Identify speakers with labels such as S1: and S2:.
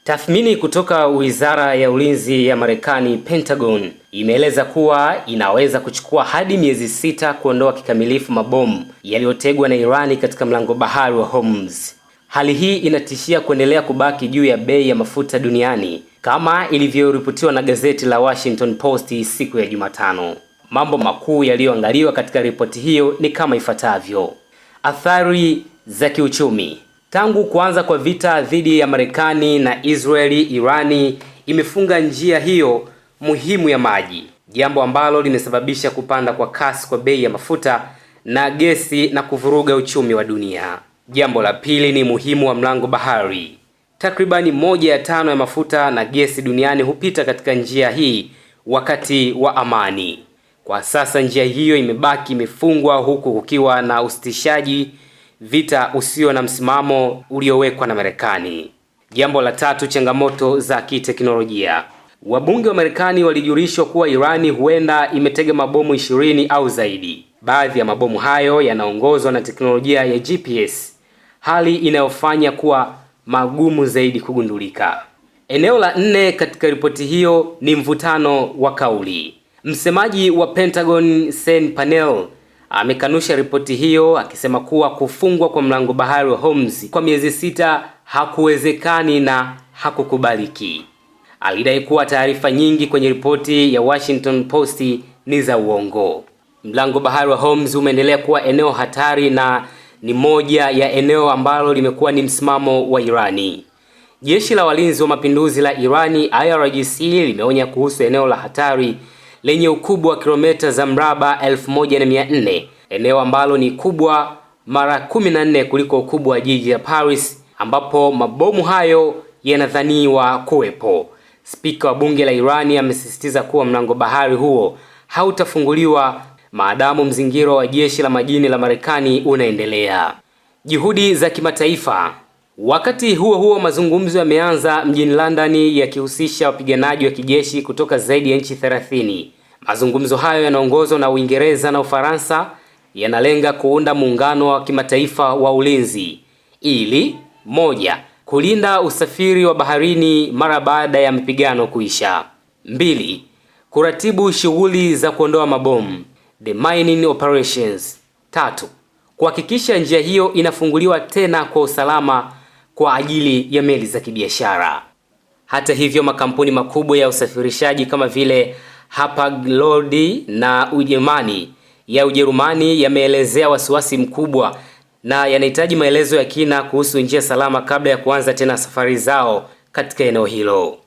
S1: Tathmini kutoka Wizara ya Ulinzi ya Marekani, Pentagon, imeeleza kuwa inaweza kuchukua hadi miezi 6 kuondoa kikamilifu mabomu yaliyotegwa na Irani katika mlango bahari wa Hormuz. Hali hii inatishia kuendelea kubaki juu ya bei ya mafuta duniani kama ilivyoripotiwa na gazeti la Washington Post siku ya Jumatano. Mambo makuu yaliyoangaliwa katika ripoti hiyo ni kama ifuatavyo. Athari za kiuchumi. Tangu kuanza kwa vita dhidi ya Marekani na Israeli, Irani imefunga njia hiyo muhimu ya maji, jambo ambalo limesababisha kupanda kwa kasi kwa bei ya mafuta na gesi na kuvuruga uchumi wa dunia. Jambo la pili ni muhimu wa mlango bahari. Takribani 1/5 ya mafuta na gesi duniani hupita katika njia hii wakati wa amani. Kwa sasa njia hiyo imebaki imefungwa huku kukiwa na usitishaji vita usio na msimamo uliowekwa na Marekani. Jambo la tatu, changamoto za kiteknolojia. Wabunge wa Marekani walijulishwa kuwa Irani huenda imetega mabomu 20 au zaidi. Baadhi ya mabomu hayo yanaongozwa na teknolojia ya GPS, hali inayofanya kuwa magumu zaidi kugundulika. Eneo la 4 katika ripoti hiyo ni mvutano wa kauli. Msemaji wa Pentagon, Sen Panel, amekanusha ripoti hiyo akisema kuwa kufungwa kwa mlango bahari wa Hormuz kwa miezi 6 hakuwezekani na hakukubaliki. Alidai kuwa taarifa nyingi kwenye ripoti ya Washington Post ni za uongo. Mlango bahari wa Hormuz umeendelea kuwa eneo hatari na ni moja ya eneo ambalo limekuwa ni msimamo wa Irani. Jeshi la Walinzi wa Mapinduzi la Irani IRGC limeonya kuhusu eneo la hatari lenye ukubwa wa kilomita za mraba 1400, eneo ambalo ni kubwa mara 14 kuliko ukubwa wa jiji la Paris ambapo mabomu hayo yanadhaniwa kuwepo. Spika wa bunge la Irani amesisitiza kuwa mlango bahari huo hautafunguliwa maadamu mzingiro wa jeshi la majini la Marekani unaendelea. Juhudi za kimataifa. Wakati huo mazungumzo yameanza mjini London yakihusisha wapiganaji wa kijeshi kutoka zaidi ya nchi 30. Mazungumzo hayo yanaongozwa na Uingereza na Ufaransa, yanalenga kuunda muungano wa kimataifa wa ulinzi ili 1. Kulinda usafiri wa baharini mara baada ya mapigano kuisha. 2. Kuratibu shughuli za kuondoa mabomu, the mining operations. 3. Kuhakikisha njia hiyo inafunguliwa tena kwa usalama kwa ajili ya meli za kibiashara. Hata hivyo, makampuni makubwa ya usafirishaji kama vile Hapag-Lloyd na Ujerumani yameelezea wasiwasi mkubwa na yanahitaji maelezo ya kina kuhusu njia salama kabla ya kuanza tena safari zao katika eneo hilo.